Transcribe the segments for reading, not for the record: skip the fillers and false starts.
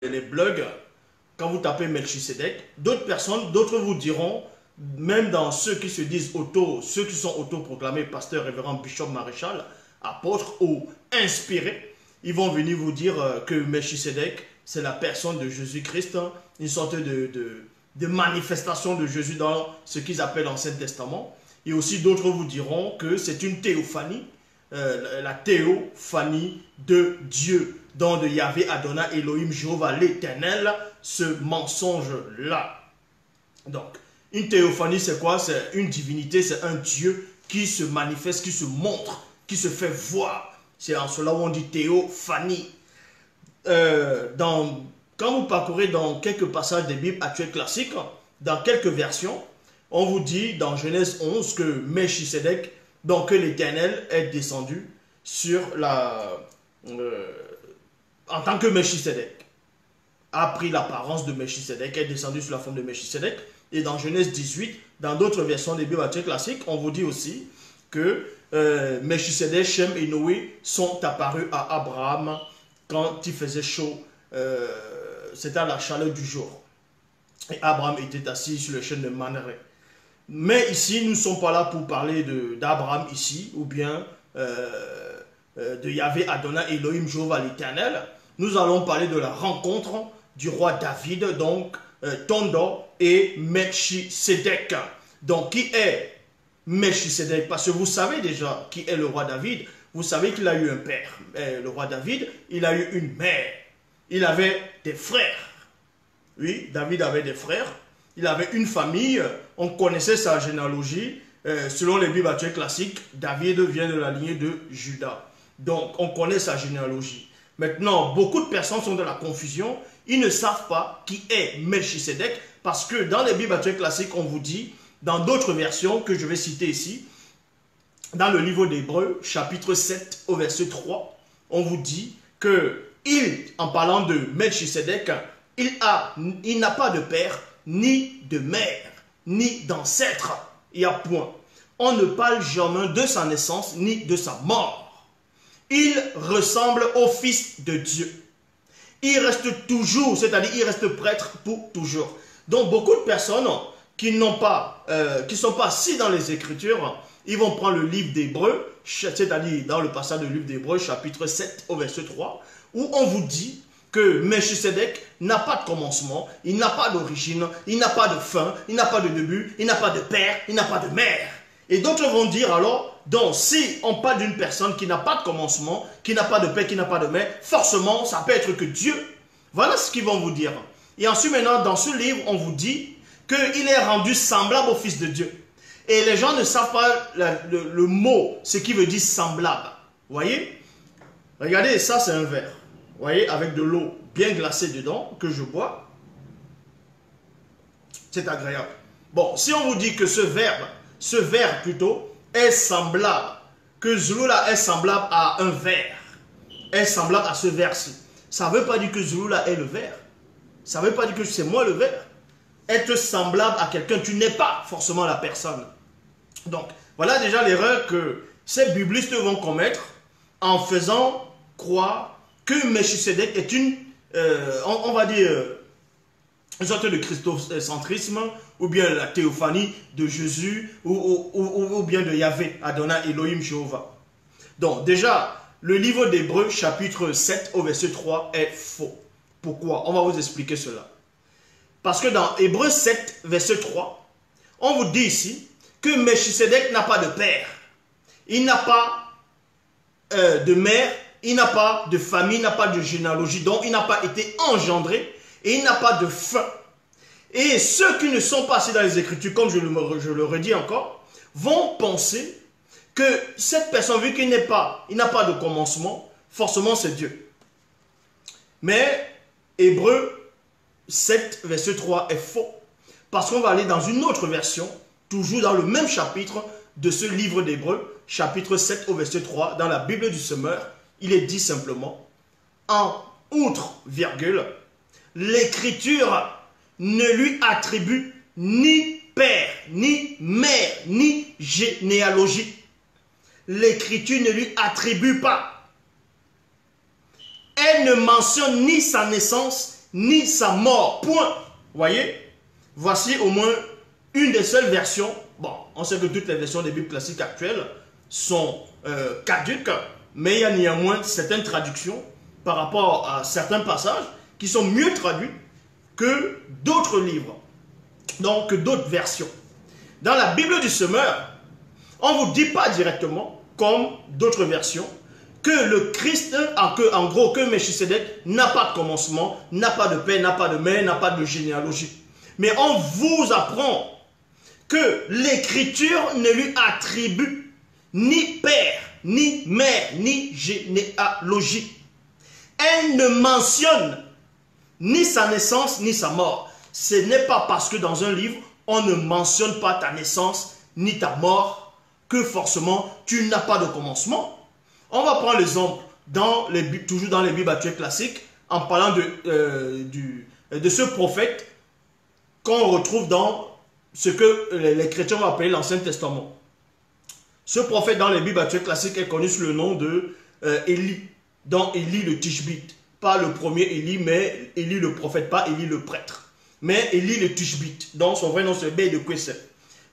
les blogs, quand vous tapez Melchisedec, d'autres personnes, d'autres vous diront, même dans ceux qui se disent ceux qui sont autoproclamés pasteur, révérend, bishop, maréchal, apôtre ou inspirés, ils vont venir vous dire que Melchisedec, c'est la personne de Jésus-Christ, hein, une sorte de manifestation de Jésus dans ce qu'ils appellent l'Ancien Testament. Et aussi d'autres vous diront que c'est une théophanie, la théophanie de Dieu, donc de Yahvé, Adonai, Elohim, Jéhovah, l'Éternel, ce mensonge-là. Donc, une théophanie, c'est quoi? C'est une divinité, c'est un Dieu qui se manifeste, qui se montre, qui se fait voir. C'est en cela où on dit théophanie. Quand vous parcourez dans quelques passages des Bibles actuelles classiques, dans quelques versions, on vous dit dans Genèse 11 que Melchisedec, donc que l'Éternel est descendu sur en tant que Melchisedec, a pris l'apparence de Melchisedec, est descendu sur la forme de Melchisedec. Et dans Genèse 18, dans d'autres versions des Bibles actuelles classiques, on vous dit aussi que Melchisedec, Shem et Noé sont apparus à Abraham quand il faisait chaud. C'était à la chaleur du jour. Et Abraham était assis sur le chêne de Mamré. Mais ici, nous ne sommes pas là pour parler d'Abraham ici, ou bien de Yahvé, Adonai, Elohim, Jéhovah, l'Éternel. Nous allons parler de la rencontre du roi David, donc Tondo et Melchisedec. Donc, qui est Melchisedec? Parce que vous savez déjà qui est le roi David. Vous savez qu'il a eu un père. Le roi David, il a eu une mère. Il avait des frères. Oui, David avait des frères. Il avait une famille. On connaissait sa généalogie. Selon les Bibles actuelles classiques, David vient de la lignée de Juda. Donc, on connaît sa généalogie. Maintenant, beaucoup de personnes sont dans la confusion. Ils ne savent pas qui est Melchisedec parce que dans les Bibles actuelles classiques, on vous dit, dans d'autres versions que je vais citer ici, dans le livre d'Hébreux, chapitre 7 au verset 3, on vous dit que en parlant de Melchisedec, il n'a pas de père, ni de mère, ni d'ancêtre. Il y a point. On ne parle jamais de sa naissance, ni de sa mort. Il ressemble au Fils de Dieu. Il reste toujours, c'est-à-dire il reste prêtre pour toujours. Donc beaucoup de personnes qui ne sont pas assis dans les Écritures, ils vont prendre le livre d'Hébreux, c'est-à-dire dans le passage du livre d'Hébreux, chapitre 7 au verset 3, où on vous dit que Melchisedec n'a pas de commencement, il n'a pas d'origine, il n'a pas de fin, il n'a pas de début, il n'a pas de père, il n'a pas de mère. Et d'autres vont dire alors, donc si on parle d'une personne qui n'a pas de commencement, qui n'a pas de père, qui n'a pas de mère, forcément ça peut être que Dieu. Voilà ce qu'ils vont vous dire. Et ensuite maintenant dans ce livre on vous dit qu'il est rendu semblable au Fils de Dieu. Et les gens ne savent pas le mot, ce qui veut dire semblable. Vous voyez? Regardez, ça c'est un verre. Vous voyez, avec de l'eau bien glacée dedans, que je bois. C'est agréable. Bon, si on vous dit que ce verre plutôt, est semblable, que Zulula est semblable à un verre, est semblable à ce verre-ci, ça ne veut pas dire que Zulula est le verre. Ça ne veut pas dire que c'est moi le verre. Être semblable à quelqu'un, tu n'es pas forcément la personne. Donc, voilà déjà l'erreur que ces biblistes vont commettre en faisant croire que Melchisedec est on va dire, une sorte de christocentrisme, ou bien la théophanie de Jésus, ou bien de Yahvé, Adonai, Elohim, Jéhovah. Donc déjà, le livre d'Hébreux, chapitre 7 au verset 3 est faux. Pourquoi? On va vous expliquer cela. Parce que dans Hébreux 7, verset 3, on vous dit ici que Melchisedec n'a pas de père. Il n'a pas de mère. Il n'a pas de famille, il n'a pas de généalogie, donc il n'a pas été engendré et il n'a pas de fin. Et ceux qui ne sont pas assis dans les Écritures, comme je le redis encore, vont penser que cette personne, vu qu'il n'a pas de commencement, forcément c'est Dieu. Mais Hébreux 7, verset 3 est faux. Parce qu'on va aller dans une autre version, toujours dans le même chapitre de ce livre d'Hébreux, chapitre 7 au verset 3, dans la Bible du Semeur. Il est dit simplement, en outre, virgule, l'Écriture ne lui attribue ni père, ni mère, ni généalogie. L'Écriture ne lui attribue pas. Elle ne mentionne ni sa naissance, ni sa mort. Point. Voyez? Voici au moins une des seules versions. Bon, on sait que toutes les versions des Bibles classiques actuelles sont caduques, mais il y a néanmoins certaines traductions par rapport à certains passages qui sont mieux traduits que d'autres livres, donc d'autres versions. Dans la Bible du Semeur, on ne vous dit pas directement, comme d'autres versions, que le Christ, en gros, que Melchisedec n'a pas de commencement, n'a pas de père, n'a pas de mère, n'a pas de généalogie. Mais on vous apprend que l'Écriture ne lui attribue ni père, ni mère, ni généalogie. Elle ne mentionne ni sa naissance, ni sa mort. Ce n'est pas parce que dans un livre, on ne mentionne pas ta naissance, ni ta mort, que forcément, tu n'as pas de commencement. On va prendre l'exemple, toujours dans les Bibles actuelles classiques, en parlant de ce prophète qu'on retrouve dans ce que les chrétiens vont appeler l'Ancien Testament. Ce prophète dans les Bibles actuelles classiques est connu sous le nom de Élie, dans Élie le Tishbite. Pas le premier Élie, mais Élie le prophète, pas Élie le prêtre. Mais Élie le Tishbite, dont son vrai nom c'est Bé de Kwesel.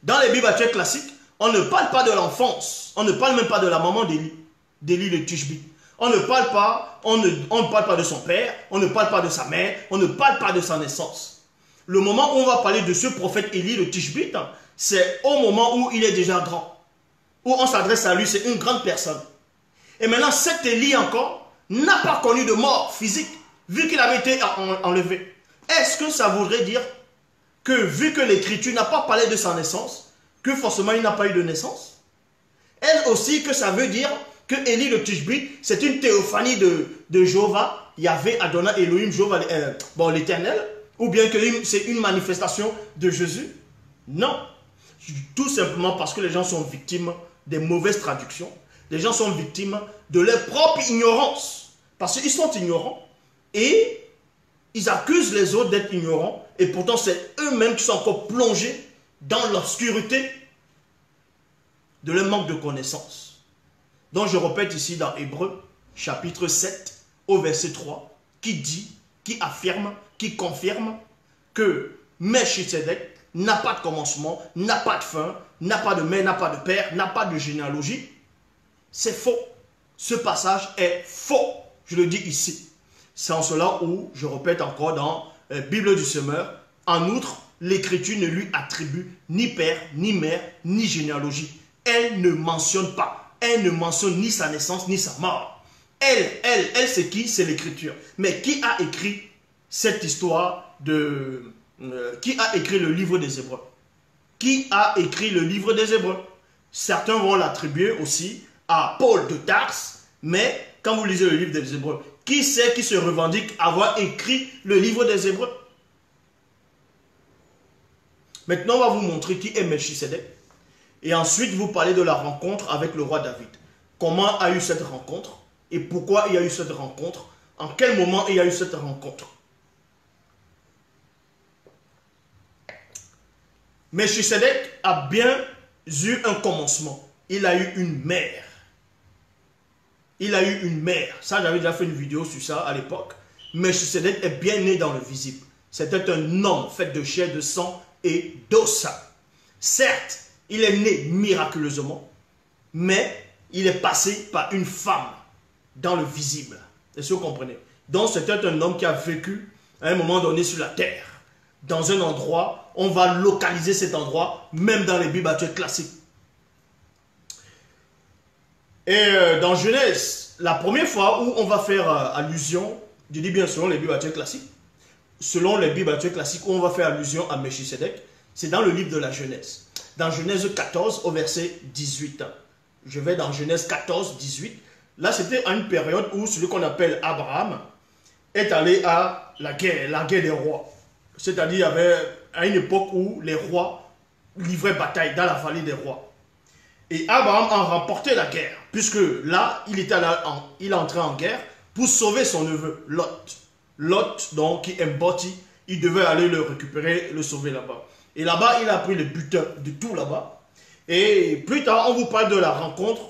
Dans les Bibles actuelles classiques, on ne parle pas de l'enfance, on ne parle même pas de la maman d'Élie le Tishbite. On ne parle pas de son père, on ne parle pas de sa mère, on ne parle pas de sa naissance. Le moment où on va parler de ce prophète Élie le Tishbite, c'est au moment où il est déjà grand. Où on s'adresse à lui, c'est une grande personne. Et maintenant, cet Élie encore n'a pas connu de mort physique, vu qu'il avait été enlevé. Est-ce que ça voudrait dire que, vu que l'Écriture n'a pas parlé de sa naissance, que forcément il n'a pas eu de naissance? Est-ce aussi que ça veut dire que Élie le Tishbite, c'est une théophanie de Jéhovah, Yahvé, Adonai, Elohim, Jéhovah, l'Éternel, ou bien que c'est une manifestation de Jésus? Non. Tout simplement parce que les gens sont victimes des mauvaises traductions. Les gens sont victimes de leur propre ignorance. Parce qu'ils sont ignorants et ils accusent les autres d'être ignorants. Et pourtant, c'est eux-mêmes qui sont encore plongés dans l'obscurité de leur manque de connaissance. Donc, je répète ici dans Hébreux, chapitre 7, au verset 3, qui dit, qui affirme, qui confirme que Melchisedec n'a pas de commencement, n'a pas de fin, n'a pas de mère, n'a pas de père, n'a pas de généalogie. C'est faux. Ce passage est faux. Je le dis ici. C'est en cela où, je répète encore dans la Bible du Semeur, en outre, l'Écriture ne lui attribue ni père, ni mère, ni généalogie. Elle ne mentionne pas. Elle ne mentionne ni sa naissance, ni sa mort. Elle c'est qui? C'est l'Écriture. Mais qui a écrit cette histoire de... qui a écrit le livre des Hébreux? Qui a écrit le livre des Hébreux? Certains vont l'attribuer aussi à Paul de Tarse, mais quand vous lisez le livre des Hébreux, qui c'est qui se revendique avoir écrit le livre des Hébreux? Maintenant, on va vous montrer qui est Melchisedec. Et ensuite, vous parlez de la rencontre avec le roi David. Comment a eu cette rencontre? Et pourquoi il y a eu cette rencontre? En quel moment il y a eu cette rencontre? Melchisedec a bien eu un commencement. Il a eu une mère. Il a eu une mère. Ça, j'avais déjà fait une vidéo sur ça à l'époque. Melchisedec est bien né dans le visible. C'était un homme fait de chair, de sang et d'os. Certes, il est né miraculeusement, mais il est passé par une femme dans le visible. Est-ce que vous comprenez? Donc, c'était un homme qui a vécu à un moment donné sur la terre. Dans un endroit, on va localiser cet endroit, même dans les Bibles actuelles classiques. Et dans Genèse, la première fois où on va faire allusion, je dis bien selon les Bibles actuelles classiques, selon les Bibles actuelles classiques où on va faire allusion à Melchisedec, c'est dans le livre de la Genèse. Dans Genèse 14 au verset 18. Je vais dans Genèse 14, 18. Là, c'était à une période où celui qu'on appelle Abraham est allé à la guerre des rois. C'est-à-dire, il y avait à une époque où les rois livraient bataille dans la vallée des rois. Et Abraham a remporté la guerre, puisque là, il est entré en guerre pour sauver son neveu, Lot. Lot, donc, qui est bâti, il devait aller le récupérer, le sauver là-bas. Et là-bas, il a pris le butin de tout là-bas. Et plus tard, on vous parle de la rencontre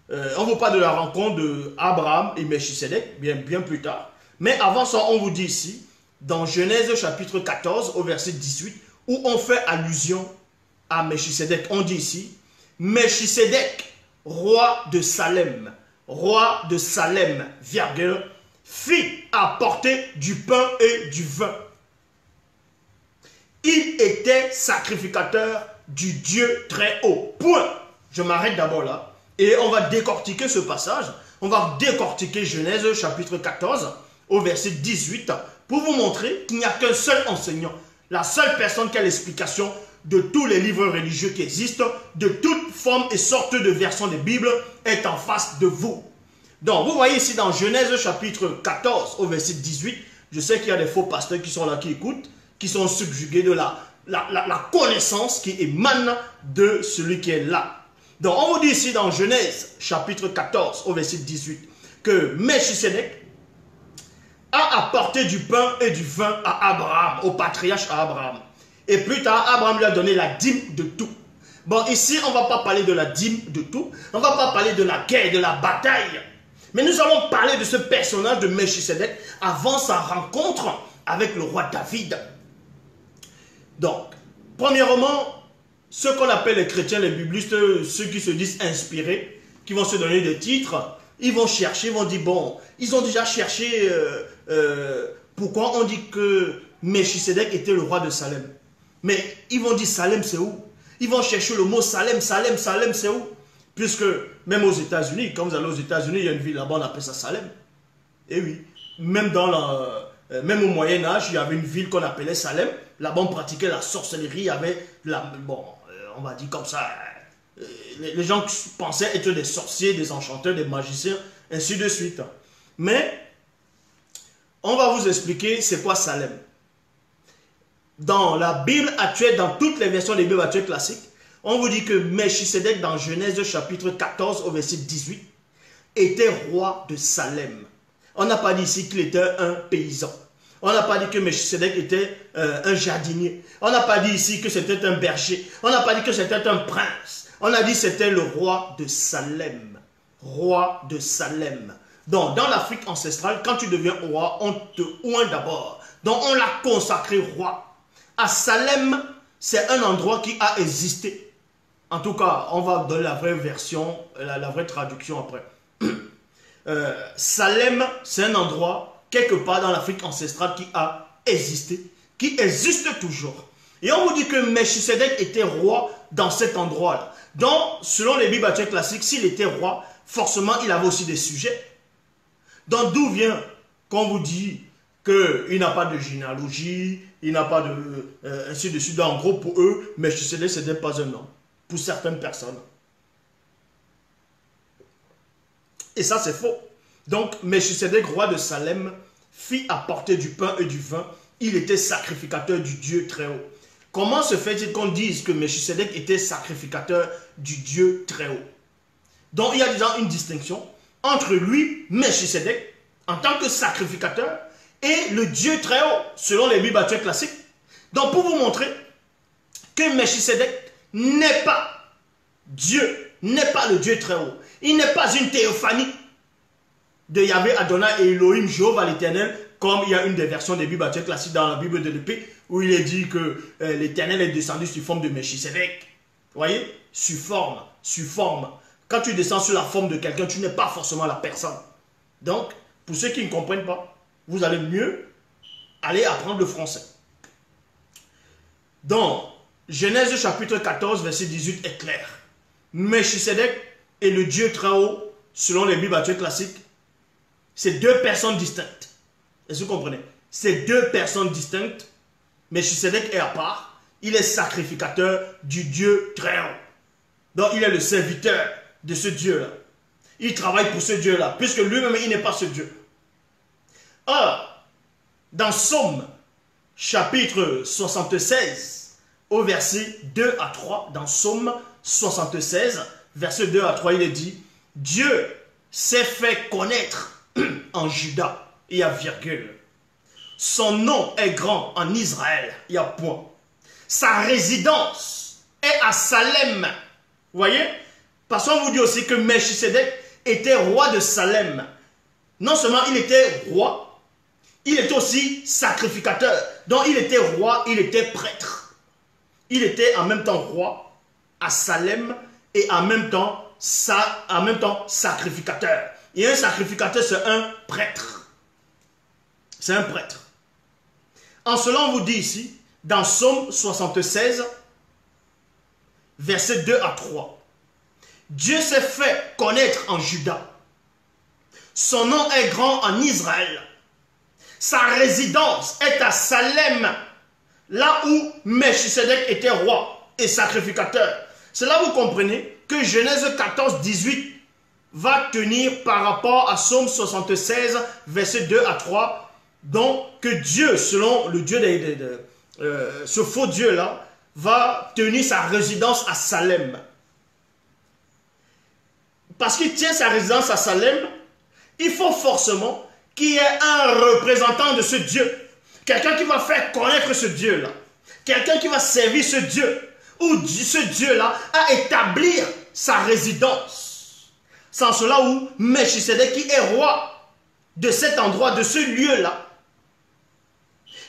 on vous parle de la rencontre d'Abraham et Melchisedec, bien plus tard. Mais avant ça, on vous dit ici, dans Genèse chapitre 14, au verset 18, où on fait allusion à Melchisedec. On dit ici, Melchisedec, roi de Salem, virgule, fit apporter du pain et du vin. Il était sacrificateur du Dieu très haut. Point. Je m'arrête d'abord là. Et on va décortiquer ce passage. On va décortiquer Genèse chapitre 14 au verset 18 pour vous montrer qu'il n'y a qu'un seul enseignant. La seule personne qui a l'explication de tous les livres religieux qui existent, de toute forme et sorte de version des Bibles, est en face de vous. Donc, vous voyez ici dans Genèse chapitre 14 au verset 18, je sais qu'il y a des faux pasteurs qui sont là, qui écoutent, qui sont subjugués de la connaissance qui émane de celui qui est là. Donc, on vous dit ici dans Genèse chapitre 14 au verset 18 que Melchisedec a apporté du pain et du vin à Abraham, au patriarche Abraham. Et plus tard, Abraham lui a donné la dîme de tout. Bon, ici, on ne va pas parler de la dîme de tout. On ne va pas parler de la guerre, de la bataille. Mais nous allons parler de ce personnage de Melchisedec avant sa rencontre avec le roi David. Donc, premièrement, ceux qu'on appelle les chrétiens, les biblistes, ceux qui se disent inspirés, qui vont se donner des titres, ils vont chercher, ils vont dire, bon, ils ont déjà cherché pourquoi on dit que Melchisedec était le roi de Salem. Mais ils vont dire Salem, c'est où? Ils vont chercher le mot Salem, c'est où? Puisque même aux États-Unis, quand vous allez aux États-Unis, il y a une ville là-bas, on appelle ça Salem. Et oui, même au Moyen-Âge, il y avait une ville qu'on appelait Salem. Là-bas, on pratiquait la sorcellerie, il y avait, on va dire comme ça, les gens pensaient être des sorciers, des enchanteurs, des magiciens, ainsi de suite. Mais, on va vous expliquer c'est quoi Salem. Dans la Bible actuelle, dans toutes les versions des Bibles actuelles classiques, on vous dit que Melchisedec, dans Genèse chapitre 14 au verset 18, était roi de Salem. On n'a pas dit ici qu'il était un paysan. On n'a pas dit que Melchisedec était un jardinier. On n'a pas dit ici que c'était un berger. On n'a pas dit que c'était un prince. On a dit que c'était le roi de Salem. Roi de Salem. Donc, dans l'Afrique ancestrale, quand tu deviens roi, on te oint d'abord. Donc, on l'a consacré roi. À Salem, c'est un endroit qui a existé. En tout cas, on va donner la vraie version, la vraie traduction après. Salem, c'est un endroit, quelque part dans l'Afrique ancestrale, qui a existé, qui existe toujours. Et on vous dit que Melchisedec était roi dans cet endroit-là. Donc, selon les Bibles actuelles classiques, s'il était roi, forcément, il avait aussi des sujets. Donc, d'où vient qu'on vous dit qu'il n'a pas de généalogie, il n'a pas de... ainsi de suite. Donc, en gros, pour eux, Melchisedec, ce n'est pas un nom. Pour certaines personnes. Et ça, c'est faux. Donc, Melchisedec, roi de Salem, fit apporter du pain et du vin. Il était sacrificateur du Dieu très haut. Comment se fait-il qu'on dise que Melchisedec était sacrificateur du Dieu très haut? Donc, il y a déjà une distinction entre lui, Melchisedec, en tant que sacrificateur, et le Dieu très haut, selon les Bibles actuelles classiques. Donc, pour vous montrer que Melchisedec n'est pas Dieu, n'est pas le Dieu très haut. Il n'est pas une théophanie de Yahvé, Adonai et Elohim, Jéhovah l'Éternel, comme il y a une des versions des Bibles actuelles classiques dans la Bible de l'épée, où il est dit que l'Éternel est descendu sous forme de Melchisedec. Vous voyez? Sous forme. Quand tu descends sur la forme de quelqu'un, tu n'es pas forcément la personne. Donc, pour ceux qui ne comprennent pas, vous allez mieux aller apprendre le français. Donc, Genèse chapitre 14, verset 18 est clair. Melchisedec et le Dieu très haut, selon les Bibles actuelles classiques, c'est deux personnes distinctes. Est-ce que vous comprenez? C'est deux personnes distinctes. Melchisedec est à part. Il est sacrificateur du Dieu très haut. Donc, il est le serviteur de ce Dieu-là. Il travaille pour ce Dieu-là, puisque lui-même, il n'est pas ce Dieu. Or, dans Somme, chapitre 76, au verset 2 à 3, dans Somme 76, verset 2 à 3, il est dit, Dieu s'est fait connaître en Juda, il y a virgule. Son nom est grand en Israël, il y a point. Sa résidence est à Salem. Vous voyez? Parce qu'on vous dit aussi que Melchisedec était roi de Salem. Non seulement il était roi, il était aussi sacrificateur. Donc il était roi, il était prêtre. Il était en même temps roi à Salem et en même temps sacrificateur. Et un sacrificateur, c'est un prêtre. C'est un prêtre. En cela, on vous dit ici, dans Psaume 76, versets 2 à 3. Dieu s'est fait connaître en Juda. Son nom est grand en Israël. Sa résidence est à Salem, là où Melchisedec était roi et sacrificateur. C'est là que vous comprenez que Genèse 14, 18 va tenir par rapport à Psaume 76, versets 2 à 3, donc que Dieu, selon le Dieu ce faux Dieu-là, va tenir sa résidence à Salem. Parce qu'il tient sa résidence à Salem, il faut forcément qu'il y ait un représentant de ce Dieu. Quelqu'un qui va faire connaître ce Dieu-là. Quelqu'un qui va servir ce Dieu. Ou ce Dieu-là a établi sa résidence. C'est en cela où Melchisedec, qui est roi de cet endroit, de ce lieu-là,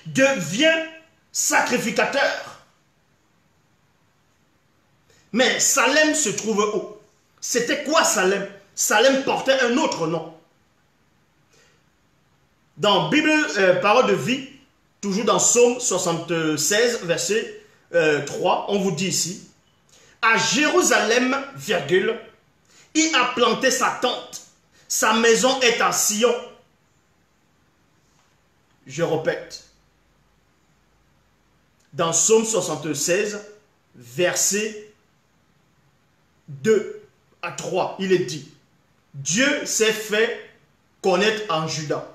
devient sacrificateur. Mais Salem se trouve où? C'était quoi Salem? Salem portait un autre nom. Dans Bible, parole de vie, toujours dans Psaume 76, verset 3, on vous dit ici, à Jérusalem, virgule, il a planté sa tente, sa maison est à Sion. Je répète, dans Psaume 76, verset 2 à 3, il est dit, Dieu s'est fait connaître en Juda.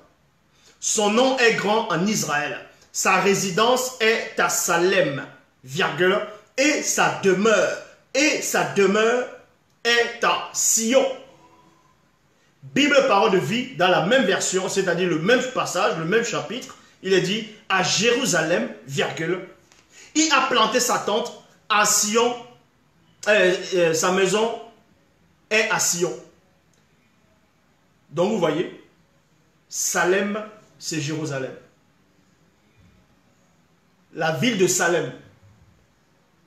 Son nom est grand en Israël. Sa résidence est à Salem, virgule, et sa demeure est à Sion. Bible parole de vie, dans la même version, c'est-à-dire le même passage, le même chapitre, il est dit, à Jérusalem, virgule, il a planté sa tente à Sion, sa maison est à Sion. Donc vous voyez, Salem, c'est Jérusalem. La ville de Salem.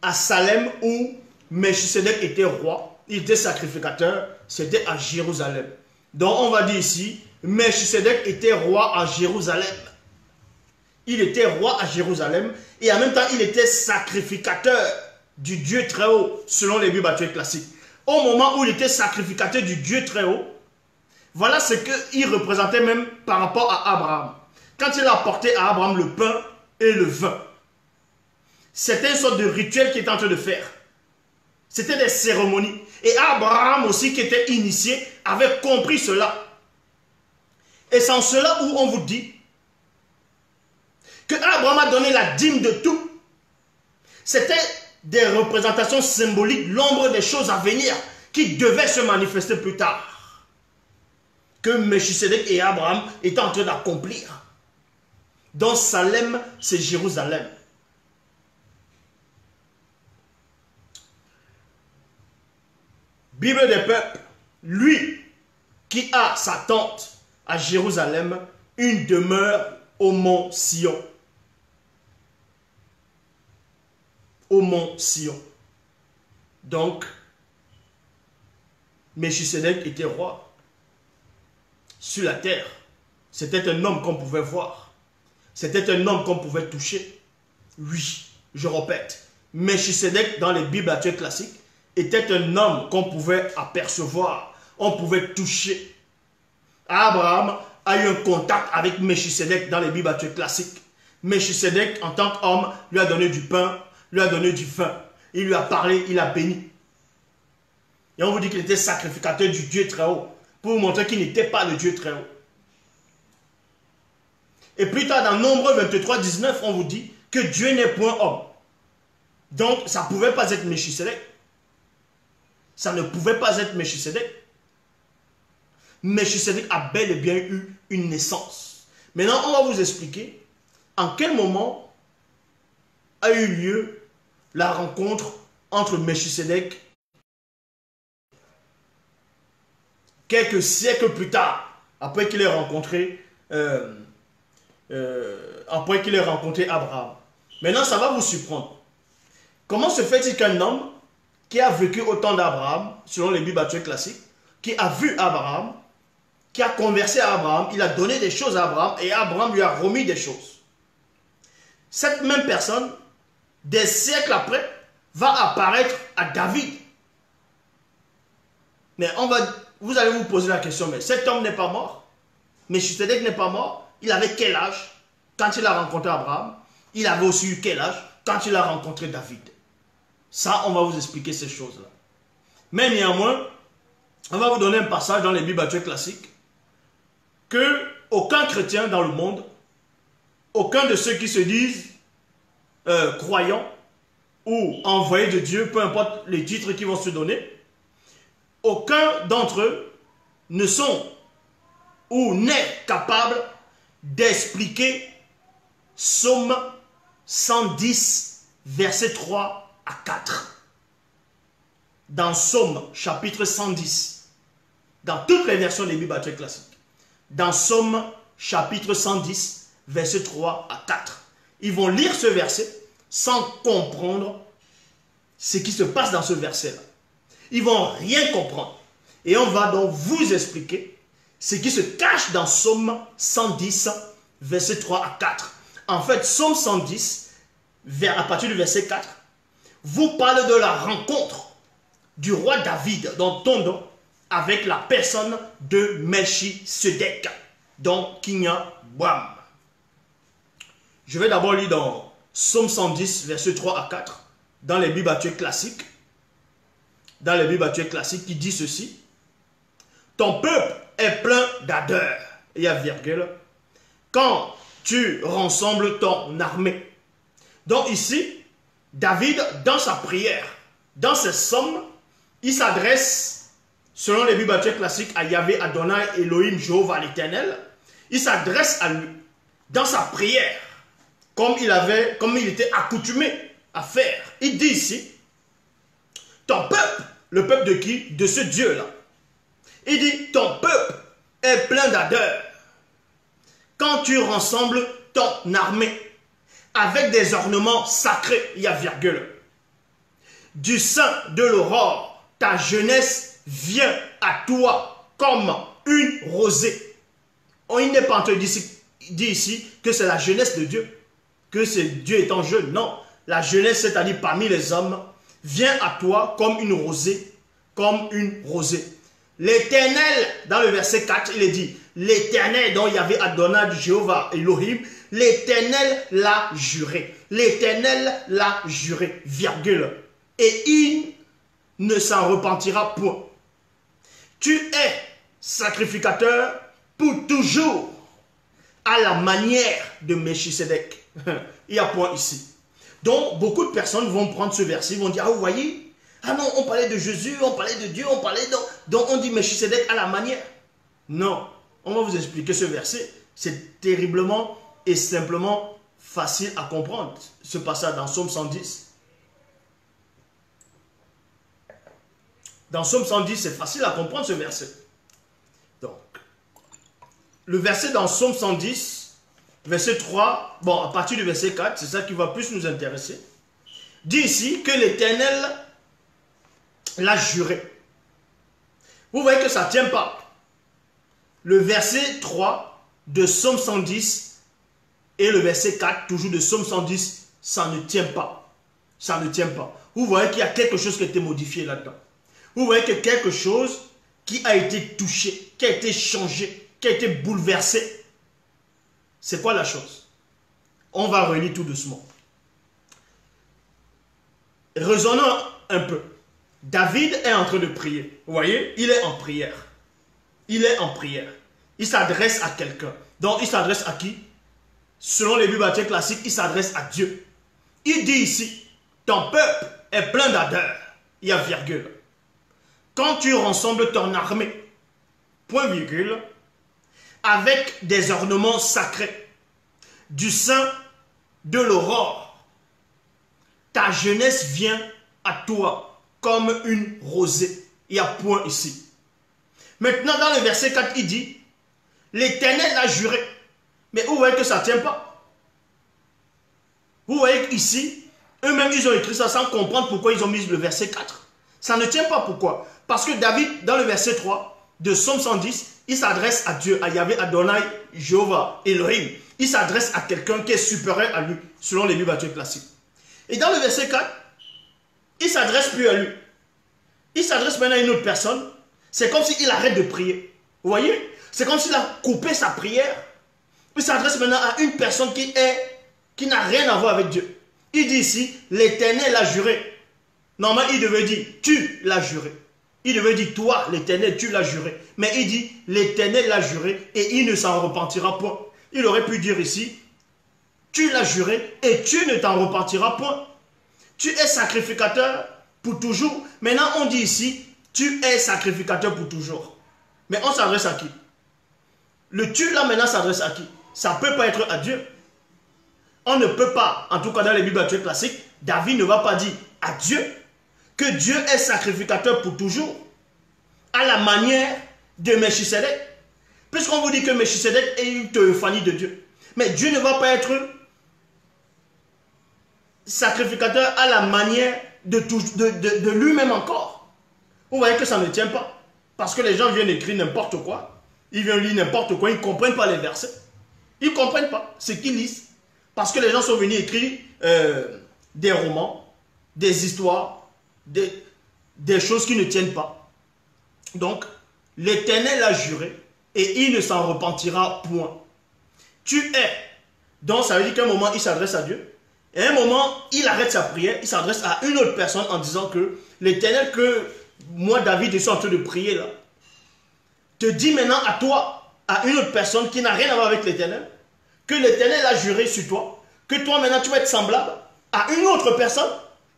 À Salem où Melchisedec était roi, il était sacrificateur, c'était à Jérusalem. Donc on va dire ici, Melchisedec était roi à Jérusalem. Il était roi à Jérusalem et en même temps il était sacrificateur du Dieu très haut, selon les Bibles classiques. Au moment où il était sacrificateur du Dieu très haut, voilà ce qu'il représentait même par rapport à Abraham. Quand il a apporté à Abraham le pain et le vin, c'était une sorte de rituel qu'il était en train de faire. C'était des cérémonies. Et Abraham aussi, qui était initié, avait compris cela. Et c'est en cela où on vous dit que Abraham a donné la dîme de tout. C'était des représentations symboliques, l'ombre des choses à venir, qui devaient se manifester plus tard. Que Melchisedec et Abraham étaient en train d'accomplir. Dans Salem, c'est Jérusalem. Bible des peuples, lui qui a sa tente à Jérusalem, une demeure au mont Sion. Au mont Sion. Donc, Melchisedec était roi sur la terre. C'était un homme qu'on pouvait voir. C'était un homme qu'on pouvait toucher. Oui, je répète, Melchisedec dans les Bibles actuelles classiques était un homme qu'on pouvait apercevoir, on pouvait toucher. Abraham a eu un contact avec Melchisedec dans les Bibles actuelles classiques. Melchisedec, en tant qu'homme, lui a donné du pain, lui a donné du vin. Il lui a parlé, il a béni. Et on vous dit qu'il était sacrificateur du Dieu très haut, pour vous montrer qu'il n'était pas le Dieu très haut. Et plus tard, dans Nombre 23, 19, on vous dit que Dieu n'est point homme. Donc, ça ne pouvait pas être Melchisedec. Ça ne pouvait pas être Melchisedec. Melchisedec a bel et bien eu une naissance. Maintenant, on va vous expliquer en quel moment a eu lieu la rencontre entre Melchisedec quelques siècles plus tard, après qu'il ait rencontré Abraham. Maintenant, ça va vous surprendre. Comment se fait-il qu'un homme qui a vécu au temps d'Abraham, selon les Bibles classiques, qui a vu Abraham, qui a conversé à Abraham, il a donné des choses à Abraham et Abraham lui a remis des choses. Cette même personne, des siècles après, va apparaître à David. Mais vous allez vous poser la question, mais cet homme n'est pas mort? Melchisedec n'est pas mort? Il avait quel âge quand il a rencontré Abraham? Il avait aussi eu quel âge quand il a rencontré David? Ça, on va vous expliquer ces choses-là. Mais néanmoins, on va vous donner un passage dans les Bibles classiques que aucun chrétien dans le monde, aucun de ceux qui se disent croyants ou envoyés de Dieu, peu importe les titres qu'ils vont se donner, aucun d'entre eux ne sont ou n'est capable d'expliquer Psaume 110, versets 3 à 4. Dans Psaume chapitre 110, dans toutes les versions des Bibles classiques, dans Psaume chapitre 110, versets 3 à 4. Ils vont lire ce verset sans comprendre ce qui se passe dans ce verset-là. Ils vont rien comprendre. Et on va donc vous expliquer ce qui se cache dans Psaume 110, versets 3 à 4. En fait, Psaume 110, à partir du verset 4, vous parle de la rencontre du roi David dans ton don avec la personne de Melchisedec, donc Kinyabwam. Je vais d'abord lire dans Psaume 110, versets 3 à 4, dans les Bibles classiques. Dans les Bibles classiques, qui dit ceci: ton peuple est plein d'ardeur, il y a virgule, quand tu rassembles ton armée. Donc ici, David, dans sa prière, dans ses psaumes, il s'adresse, selon les Bibles classiques, à Yahvé, Adonai, Elohim, Jéhovah, l'Éternel. Il s'adresse à lui dans sa prière, comme il était accoutumé à faire. Il dit ici, ton peuple, le peuple de qui? De ce Dieu-là. Il dit, ton peuple est plein d'ardeur quand tu rassembles ton armée avec des ornements sacrés, il y a virgule. Du sein de l'aurore, ta jeunesse vient à toi comme une rosée. Il n'est pas en train de dire ici que c'est la jeunesse de Dieu, que c'est Dieu étant jeune. Non, la jeunesse, c'est-à-dire parmi les hommes, vient à toi comme une rosée, comme une rosée. L'Éternel, dans le verset 4, il est dit, l'Éternel, dont il y avait Adonai, Jéhovah, Elohim, l'Éternel l'a juré. L'Éternel l'a juré, virgule. Et il ne s'en repentira point. Tu es sacrificateur pour toujours, à la manière de Melchisedec. Il y a point ici. Donc, beaucoup de personnes vont prendre ce verset, vont dire, ah, vous voyez, ah non, on parlait de Jésus, on parlait de Dieu, on parlait donc on dit Melchisedec à la manière. Non, on va vous expliquer ce verset. C'est terriblement et simplement facile à comprendre, ce passage dans Psaume 110. Dans Psaume 110, c'est facile à comprendre ce verset. Donc, le verset dans Psaume 110, verset 3, bon, à partir du verset 4, c'est ça qui va plus nous intéresser, dit ici que l'Éternel l'a juré. Vous voyez que ça ne tient pas. Le verset 3 de Psaume 110 et le verset 4, toujours de Psaume 110, ça ne tient pas. Ça ne tient pas. Vous voyez qu'il y a quelque chose qui a été modifié là-dedans. Vous voyez que quelque chose qui a été touché, qui a été changé, qui a été bouleversé. C'est quoi la chose? On va relire tout doucement. Raisonnons un peu. David est en train de prier. Vous voyez, il est en prière. Il est en prière. Il s'adresse à quelqu'un. Donc, il s'adresse à qui? Selon les Bibles classiques, il s'adresse à Dieu. Il dit ici, ton peuple est plein d'ardeur. Il y a virgule. Quand tu rassembles ton armée, point virgule, avec des ornements sacrés, du sein de l'aurore, ta jeunesse vient à toi comme une rosée. Il y a point ici. Maintenant, dans le verset 4, il dit, l'Éternel a juré. Mais vous voyez que ça ne tient pas. Vous voyez qu'ici, eux-mêmes, ils ont écrit ça sans comprendre pourquoi ils ont mis le verset 4. Ça ne tient pas. Pourquoi? Parce que David, dans le verset 3 de Psaume 110, il s'adresse à Dieu, à Yahvé, Adonai, Jéhovah, Elohim. Il s'adresse à quelqu'un qui est supérieur à lui, selon les Bibles classiques. Et dans le verset 4, il ne s'adresse plus à lui. Il s'adresse maintenant à une autre personne. C'est comme s'il arrête de prier. Vous voyez? C'est comme s'il a coupé sa prière. Il s'adresse maintenant à une personne qui n'a rien à voir avec Dieu. Il dit ici, l'Éternel a juré. Normalement, il devait dire, tu l'as juré. Il devait dire, toi, l'Éternel, tu l'as juré. Mais il dit, l'Éternel l'a juré et il ne s'en repentira point. Il aurait pu dire ici, tu l'as juré et tu ne t'en repentiras point. Tu es sacrificateur pour toujours. Maintenant, on dit ici, tu es sacrificateur pour toujours. Mais on s'adresse à qui? Le tu là maintenant s'adresse à qui? Ça ne peut pas être à Dieu. On ne peut pas, en tout cas dans les Bibles classiques, David ne va pas dire à Dieu que Dieu est sacrificateur pour toujours, à la manière de Melchisedec. Puisqu'on vous dit que Melchisedec est une théophanie de Dieu. Mais Dieu ne va pas être sacrificateur à la manière de lui-même encore. Vous voyez que ça ne tient pas. Parce que les gens viennent écrire n'importe quoi. Ils viennent lire n'importe quoi. Ils ne comprennent pas les versets. Ils ne comprennent pas ce qu'ils lisent. Parce que les gens sont venus écrire des romans, des histoires, des choses qui ne tiennent pas. Donc, l'Éternel a juré et il ne s'en repentira point. Tu es. Donc, ça veut dire qu'à un moment, il s'adresse à Dieu. Et à un moment, il arrête sa prière. Il s'adresse à une autre personne en disant que l'Éternel que moi, David, je suis en train de prier là, te dit maintenant à toi, à une autre personne qui n'a rien à voir avec l'Éternel, que l'Éternel a juré sur toi, que toi maintenant tu vas être semblable à une autre personne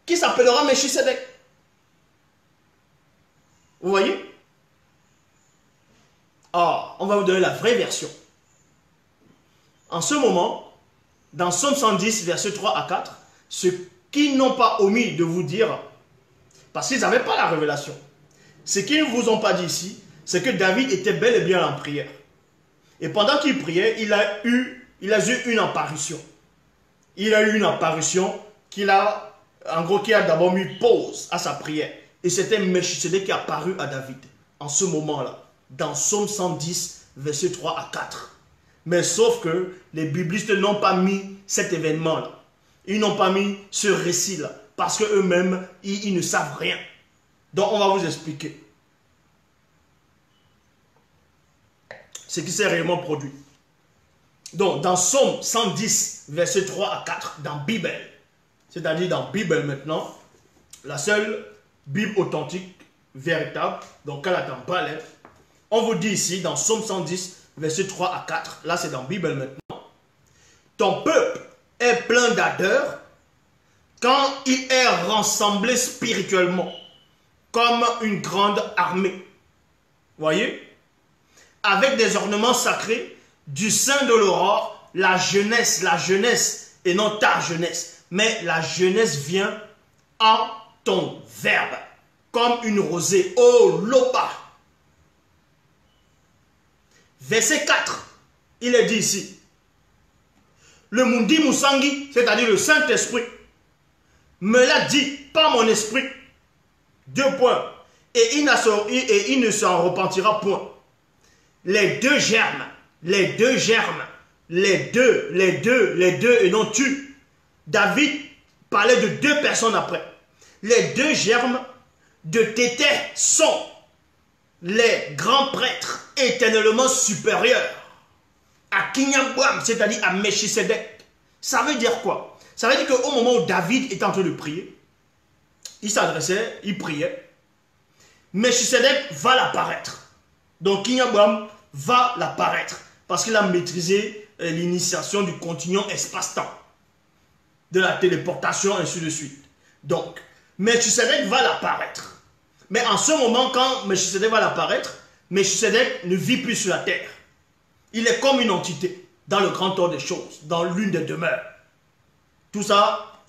qui s'appellera Melchisedec. Vous voyez? Ah, on va vous donner la vraie version. En ce moment, dans Psaume 110, versets 3 à 4, ce qu'ils n'ont pas omis de vous dire, parce qu'ils n'avaient pas la révélation, ce qu'ils ne vous ont pas dit ici, c'est que David était bel et bien en prière. Et pendant qu'il priait, il a eu une apparition. Il a eu une apparition qui a d'abord mis pause à sa prière. Et c'était Melchisedec qui est apparu à David en ce moment-là, dans Psaume 110, versets 3 à 4. Mais sauf que les biblistes n'ont pas mis cet événement-là. Ils n'ont pas mis ce récit-là. Parce qu'eux-mêmes, ils ne savent rien. Donc on va vous expliquer ce qui s'est réellement produit. Donc, dans Psaume 110, versets 3 à 4, dans Bible, c'est-à-dire dans Bible maintenant, la seule Bible authentique, véritable, donc Kalatambale, on vous dit ici, dans Psaume 110, versets 3 à 4, là c'est dans Bible maintenant, ton peuple est plein d'ardeur quand il est rassemblé spirituellement, comme une grande armée. Voyez? Avec des ornements sacrés, du sein de l'aurore, la jeunesse, et non ta jeunesse, mais la jeunesse vient en ton verbe, comme une rosée, oh loba. Verset 4, il est dit ici, le Mundi Musangi, c'est-à-dire le Saint-Esprit, me l'a dit par mon esprit, 2 points, et il ne s'en repentira point. Les deux germes, et non tu. David parlait de 2 personnes après. Les 2 germes de Tété sont les grands prêtres éternellement supérieurs à Kinyabouam, c'est-à-dire à Melchisedec. Ça veut dire quoi? Ça veut dire qu'au moment où David était en train de prier, il s'adressait, il priait, Melchisedec va l'apparaître. Donc Kinyabouam va l'apparaître parce qu'il a maîtrisé l'initiation du continuum espace-temps, de la téléportation, ainsi de suite. Donc, Melchisedec va l'apparaître. Mais en ce moment, quand Melchisedec va l'apparaître, Melchisedec ne vit plus sur la terre. Il est comme une entité dans le grand ordre des choses, dans l'une des demeures. Tout ça,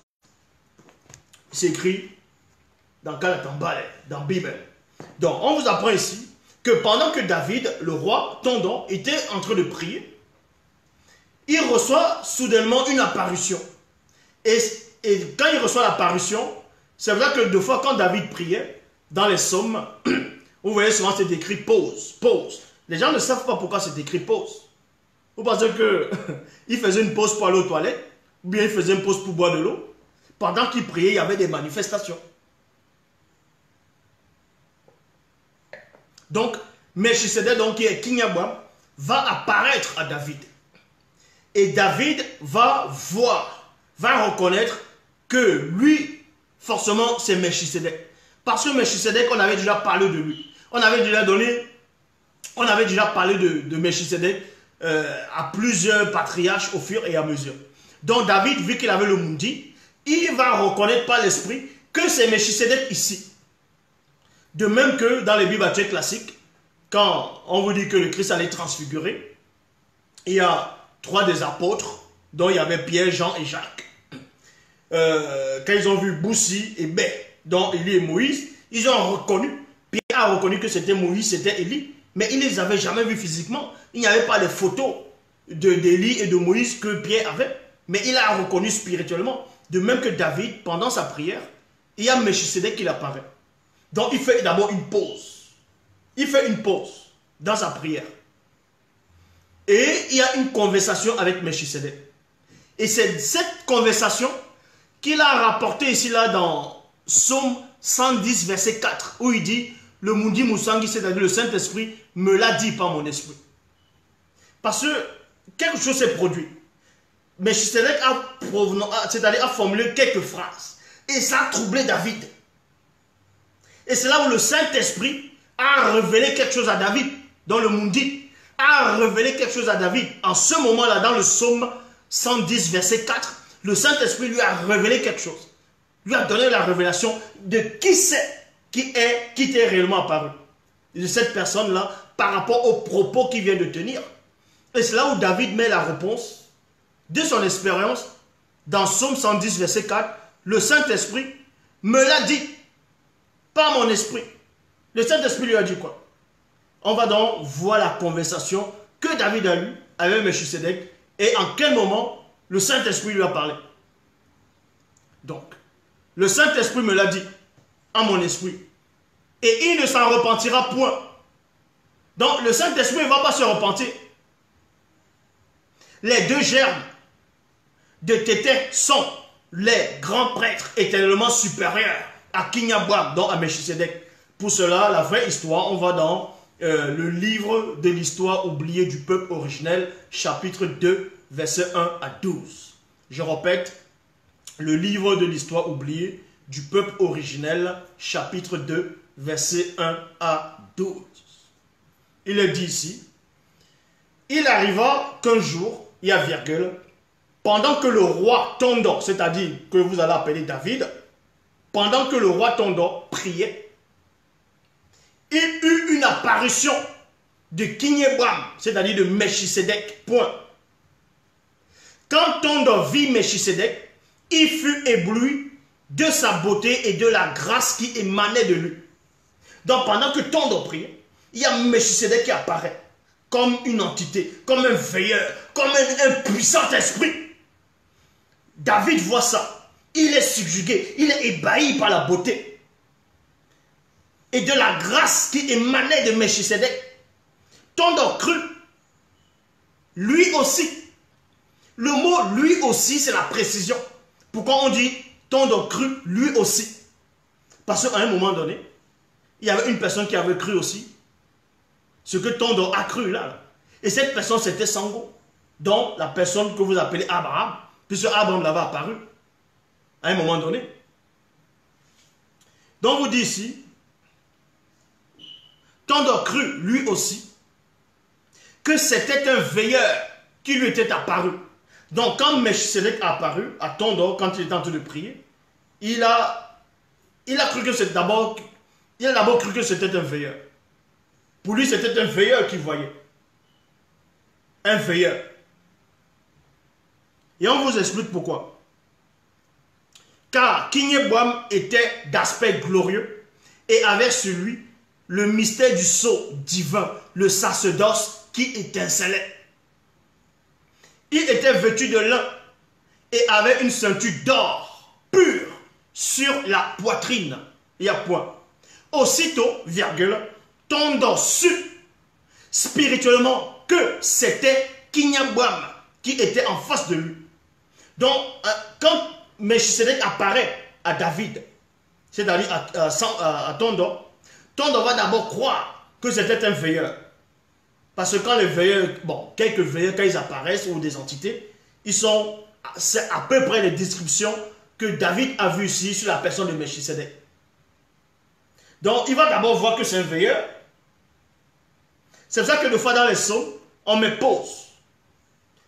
c'est écrit dans Kalatambale, dans la Bible. Donc, on vous apprend ici que pendant que David, le roi, Tondon, était en train de prier, il reçoit soudainement une apparition. Et quand il reçoit l'apparition, c'est vrai que deux fois quand David priait, dans les psaumes, vous voyez souvent c'est écrit pause, pause. Les gens ne savent pas pourquoi c'est écrit pause. Vous pensez qu'il faisait une pause pour aller aux toilettes, ou bien il faisait une pause pour boire de l'eau. Pendant qu'il priait, il y avait des manifestations. Donc, Melchisedec, donc, qui est Kinyabwam, va apparaître à David. Et David va voir, va reconnaître que lui, forcément, c'est Melchisedec. Parce que Melchisedec, on avait déjà parlé de lui. On avait déjà parlé de Melchisedec à plusieurs patriarches au fur et à mesure. Donc David, vu qu'il avait le Mundi, il va reconnaître par l'esprit que c'est Melchisedec ici. De même que dans les Bibles classiques, quand on vous dit que le Christ allait transfigurer, il y a 3 des apôtres, dont il y avait Pierre, Jean et Jacques. Quand ils ont vu Boussi et Bé, dont Élie et Moïse, ils ont reconnu, Pierre a reconnu que c'était Moïse, c'était Élie, mais ils ne les avaient jamais vus physiquement. Il n'y avait pas de photos d'Élie et de Moïse que Pierre avait, mais il a reconnu spirituellement. De même que David, pendant sa prière, il y a Melchisedec qui apparaît. Donc il fait d'abord une pause. Il fait une pause dans sa prière. Et il y a une conversation avec Melchisedec. Et c'est cette conversation qu'il a rapportée ici là dans Psaume 110 verset 4 où il dit le Mundi Moussangi, c'est-à-dire le Saint-Esprit me l'a dit par mon esprit. Parce que quelque chose s'est produit. Melchisedec a formulé quelques phrases. Et ça a troublé David. Et c'est là où le Saint-Esprit a révélé quelque chose à David. Dans le Mundi, a révélé quelque chose à David. En ce moment-là, dans le Psaume 110 verset 4, le Saint-Esprit lui a révélé quelque chose. Lui a donné la révélation de qui c'est qui t'est réellement apparu. De cette personne-là par rapport aux propos qu'il vient de tenir. Et c'est là où David met la réponse de son expérience dans Psaume 110 verset 4. Le Saint-Esprit me l'a dit par mon esprit. Le Saint-Esprit lui a dit quoi? On va donc voir la conversation que David a eue avec Melchisedec et en quel moment le Saint-Esprit lui a parlé. Donc, le Saint-Esprit me l'a dit à mon esprit. Et il ne s'en repentira point. Donc, le Saint-Esprit ne va pas se repentir. Les 2 germes de Tété sont les grands prêtres éternellement supérieurs à Kinyabwam, donc à Melchisedec. Pour cela, la vraie histoire, on va dans le livre de l'histoire oubliée du peuple originel, chapitre 2, versets 1 à 12. Je répète, le livre de l'histoire oubliée du peuple originel, chapitre 2, versets 1 à 12. Il est dit ici, il arriva qu'un jour, il y a virgule, pendant que le roi Tondon, c'est-à-dire que vous allez appeler David, pendant que le roi Tondon priait, il eut une apparition de Kinyabwam, c'est-à-dire de Melchisedec, point. Quand Tondon vit Melchisedec, il fut ébloui de sa beauté et de la grâce qui émanait de lui. Donc pendant que Tondon priait, il y a Melchisedec qui apparaît comme une entité, comme un veilleur, comme un puissant esprit. David voit ça. Il est subjugué, il est ébahi par la beauté et de la grâce qui émanait de Melchisedec. Tondon crut, lui aussi. Le mot lui aussi, c'est la précision. Pourquoi on dit Tondon crut, lui aussi? Parce qu'à un moment donné, il y avait une personne qui avait cru aussi ce que Tondon a cru là. Et cette personne, c'était Sango. Donc, la personne que vous appelez Abraham, puisque Abraham l'avait apparu à un moment donné. Donc, vous dit ici, Tondon crut, lui aussi, que c'était un veilleur qui lui était apparu. Donc, quand Melchisedec a apparu à Tondon, quand il était en train de prier, il a cru que c'était d'abord, il a d'abord cru que c'était un veilleur. Pour lui, c'était un veilleur qu'il voyait. Un veilleur. Et on vous explique pourquoi. Car Kinyabwam était d'aspect glorieux et avait sur lui le mystère du sceau divin, le sacerdoce qui étincelait. Il était vêtu de lin et avait une ceinture d'or pur sur la poitrine. Il y a point. Aussitôt, virgule, Tondo sut spirituellement que c'était Kinyabwam qui était en face de lui. Donc, quand Melchisedec apparaît à David, c'est-à-dire à Tondo, Tondo va d'abord croire que c'était un veilleur. Parce que quand les veilleurs, bon, quelques veilleurs, quand ils apparaissent ou des entités, c'est à peu près les descriptions que David a vues ici sur la personne de Melchisedec. Donc, il va d'abord voir que c'est un veilleur. C'est pour ça que des fois dans les psaumes, on met pause.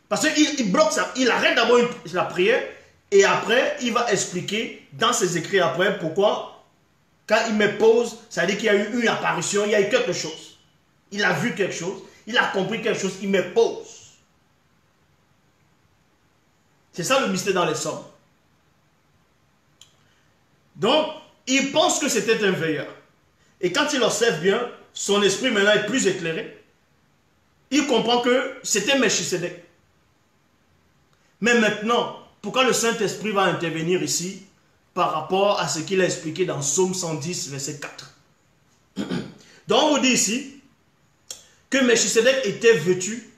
Parce qu'il bloque ça, il arrête d'abord la prière et après, il va expliquer dans ses écrits après pourquoi, quand il met pause, ça veut dire qu'il y a eu une apparition, il y a eu quelque chose. Il a vu quelque chose, il a compris quelque chose, il met pause. C'est ça le mystère dans les psaumes. Donc, il pense que c'était un veilleur. Et quand il observe bien, son esprit maintenant est plus éclairé. Il comprend que c'était Melchisedec. Mais maintenant, pourquoi le Saint-Esprit va intervenir ici par rapport à ce qu'il a expliqué dans Psaume 110, verset 4. Donc on vous dit ici que Melchisedec était vêtu.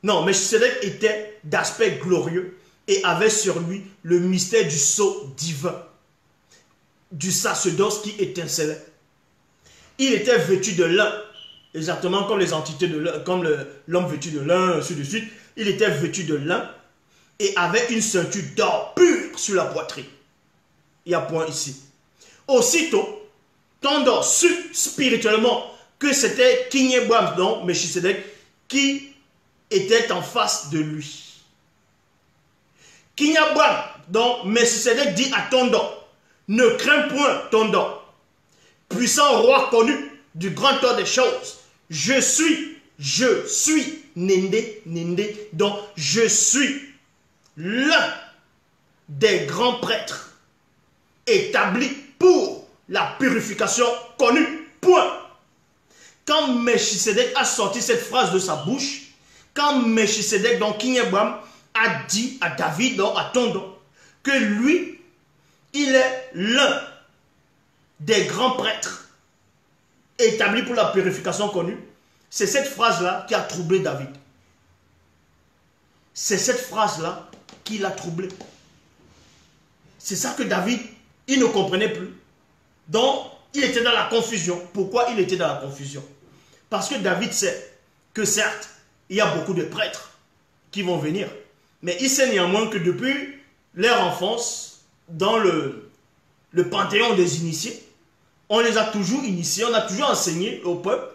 Non, Melchisedec était d'aspect glorieux et avait sur lui le mystère du sceau divin, du sacerdoce qui étincelait. Il était vêtu de lin, exactement comme les entités de lin, comme l'homme vêtu de lin, ainsi de suite. Il était vêtu de lin et avait une ceinture d'or pur sur la poitrine. Il y a point ici. Aussitôt, Tondo sut spirituellement que c'était Kinyebwam, donc Melchisedec, qui était en face de lui. Kinyebwam, donc Melchisedec dit à Tondo, ne crains point Tondo, puissant roi connu du grand ordre des choses. Je suis, Nende, donc je suis l'un des grands prêtres établis pour la purification connue. Point. Quand Melchisedec a sorti cette phrase de sa bouche, quand Melchisedec, donc Kinyebwam, a dit à David, donc à Tondo, que lui, il est l'un des grands prêtres établis pour la purification connue, c'est cette phrase-là qui a troublé David. C'est cette phrase-là qui l'a troublé. C'est ça que David, il ne comprenait plus. Donc, il était dans la confusion. Pourquoi il était dans la confusion? Parce que David sait que certes, il y a beaucoup de prêtres qui vont venir. Mais il sait néanmoins que depuis leur enfance, dans le panthéon des initiés, on les a toujours initiés, on a toujours enseigné au peuple,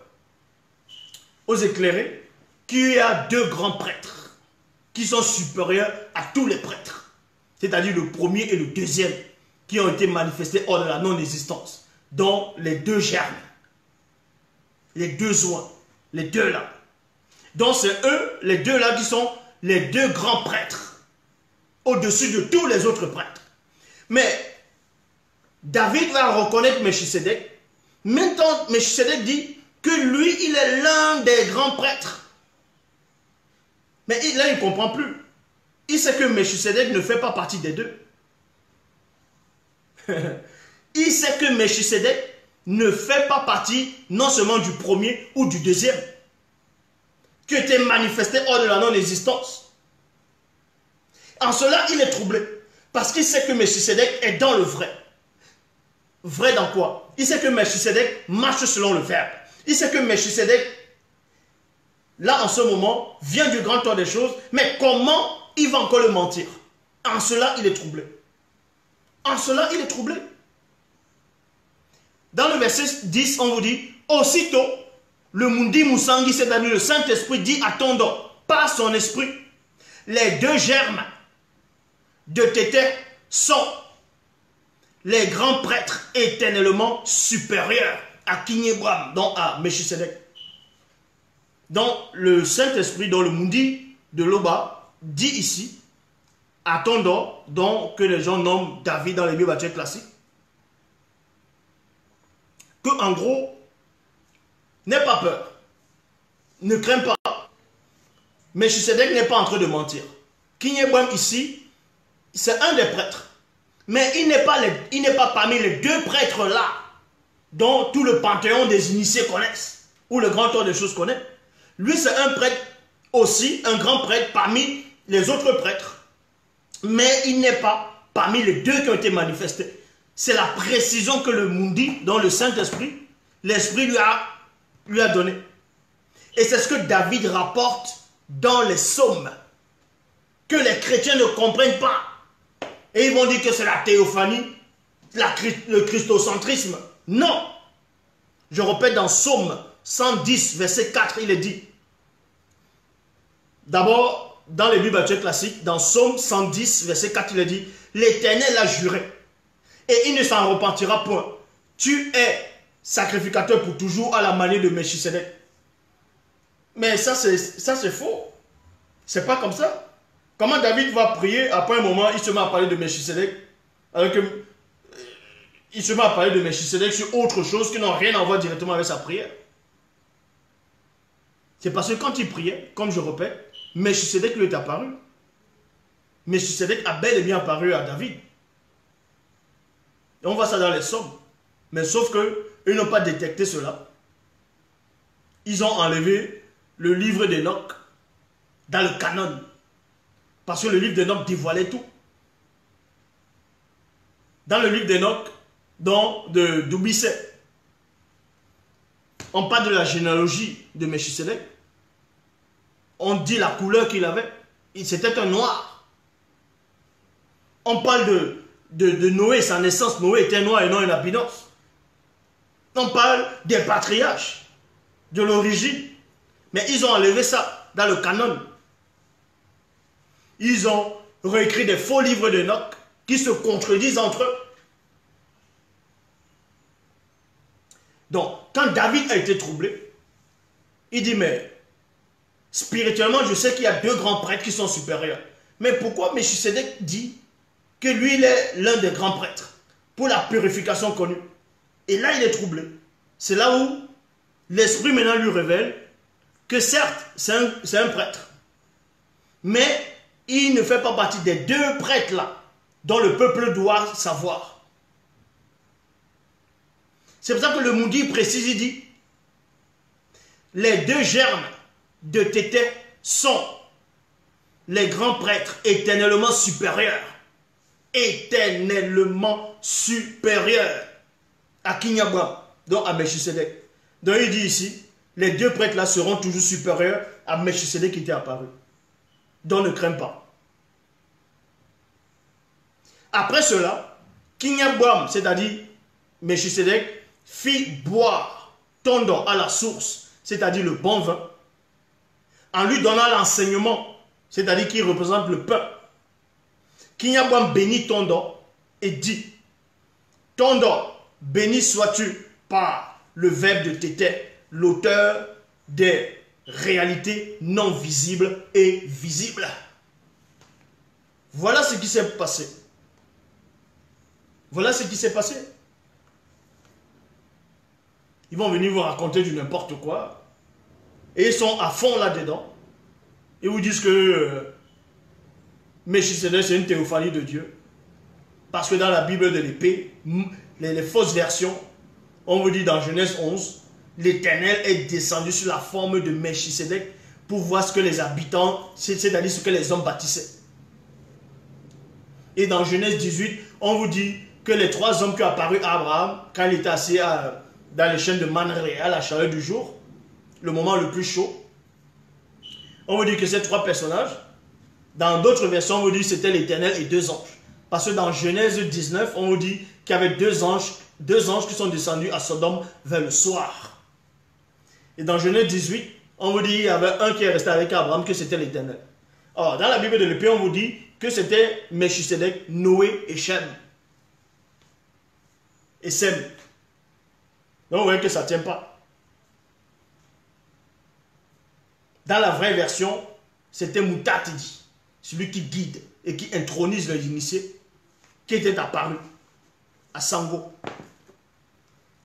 aux éclairés, qu'il y a deux grands prêtres qui sont supérieurs à tous les prêtres. C'est-à-dire le premier et le deuxième qui ont été manifestés hors de la non-existence, dont les deux germes, les deux oins, les deux là. Donc c'est eux, les deux là, qui sont les deux grands prêtres, au-dessus de tous les autres prêtres. Mais David va reconnaître Melchisedec. Maintenant, Melchisedec dit que lui, il est l'un des grands prêtres. Mais là, il ne comprend plus. Il sait que Melchisedec ne fait pas partie des deux. Il sait que Melchisedec ne fait pas partie non seulement du premier ou du deuxième, qui était manifesté hors de la non-existence. En cela, il est troublé. Parce qu'il sait que Melchisedec est dans le vrai. Vrai dans quoi? Il sait que Melchisedec marche selon le verbe. Il sait que Melchisedec, là en ce moment, vient du grand temps des choses, mais comment il va encore le mentir? En cela, il est troublé. En cela, il est troublé. Dans le verset 10, on vous dit, aussitôt, le Mundi Moussangi, c'est-à-dire le Saint-Esprit, dit à Tondo, par son esprit, les deux germes de Tété sont les grands prêtres éternellement supérieurs à Kinyebwam, donc à Melchisedec. Donc le Saint-Esprit, dans le Mundi de Loba, dit ici à Tondo, donc que les gens nomment David dans les Bibles classiques, que en gros, n'aie pas peur. Ne crains pas. Melchisedec n'est pas en train de mentir. Kinyebouam ici, c'est un des prêtres. Mais il n'est pas parmi les deux prêtres là, dont tout le panthéon des initiés connaissent, ou le grand ordre des choses connaît. Lui, c'est un prêtre aussi, un grand prêtre parmi les autres prêtres. Mais il n'est pas parmi les deux qui ont été manifestés. C'est la précision que le Mundi, dans le Saint-Esprit, l'Esprit lui a donné. Et c'est ce que David rapporte dans les psaumes, que les chrétiens ne comprennent pas. Et ils vont dire que c'est la théophanie, le christocentrisme. Non. Je répète, dans Psaume 110, verset 4, il est dit. D'abord, dans les Bibles actuelles classiques, dans Psaume 110, verset 4, il est dit, l'Éternel a juré, et il ne s'en repentira point. Tu es sacrificateur pour toujours à la manière de Melchisedec. Mais ça c'est faux. C'est pas comme ça. Comment David va prier, après un moment, il se met à parler de Melchisedec, alors que il se met à parler de Melchisedec sur autre chose qui n'ont rien à voir directement avec sa prière. C'est parce que quand il priait, comme je répète, Melchisedec lui est apparu. Melchisedec a bel et bien apparu à David. Et on voit ça dans les psaumes. Mais sauf qu'ils n'ont pas détecté cela. Ils ont enlevé le livre d'Enoch dans le canon. Parce que le livre d'Enoch dévoilait tout. Dans le livre d'Enoch, de Doubisset, on parle de la généalogie de Melchisedec. On dit la couleur qu'il avait. C'était un noir. On parle de Noé, sa naissance. Noé était noir et non un albinos. On parle des patriarches, de l'origine. Mais ils ont enlevé ça dans le canon. Ils ont réécrit des faux livres d'Enoch qui se contredisent entre eux. Donc, quand David a été troublé, il dit, mais spirituellement, je sais qu'il y a deux grands prêtres qui sont supérieurs. Mais pourquoi Melchisedec dit que lui, il est l'un des grands prêtres pour la purification connue? Et là, il est troublé. C'est là où l'Esprit maintenant lui révèle que certes, c'est un prêtre. Mais il ne fait pas partie des deux prêtres là, dont le peuple doit savoir. C'est pour ça que le Moudi précise, il dit, les deux germes de Tété sont les grands prêtres éternellement supérieurs. Éternellement supérieurs à Kinyabouam, donc à Melchisedec. Donc il dit ici, les deux prêtres là seront toujours supérieurs à Melchisedec qui était apparu. Donc ne crains pas. Après cela, Kinyabouam, c'est-à-dire Melchisedec, fit boire Tondon à la source, c'est-à-dire le bon vin, en lui donnant l'enseignement, c'est-à-dire qui représente le pain. Kinyabouam bénit Tondon et dit, Tondon, béni sois-tu par le verbe de Tété, l'auteur des réalités non visibles et visibles. Voilà ce qui s'est passé. Voilà ce qui s'est passé. Ils vont venir vous raconter du n'importe quoi. Et ils sont à fond là-dedans. Ils vous disent que Melchisedec, c'est une théophanie de Dieu. Parce que dans la Bible de l'épée, les fausses versions, on vous dit dans Genèse 11, l'Éternel est descendu sur la forme de Melchisedec pour voir ce que les habitants, c'est-à-dire ce que les hommes bâtissaient. Et dans Genèse 18, on vous dit que les trois hommes qui ont apparu à Abraham, quand il était assis dans les chaînes de Manré, à la chaleur du jour, le moment le plus chaud, on vous dit que ces trois personnages, dans d'autres versions, on vous dit que c'était l'Éternel et deux anges. Parce que dans Genèse 19, on vous dit qu'il y avait deux anges qui sont descendus à Sodome vers le soir. Et dans Genèse 18, on vous dit qu'il y avait un qui est resté avec Abraham, que c'était l'Éternel. Or, dans la Bible de l'épée, on vous dit que c'était Melchisedec, Noé et Shem. Et Sem. Donc vous voyez que ça ne tient pas. Dans la vraie version, c'était Moutatidi, celui qui guide et qui intronise les initiés, qui était apparu à Sango.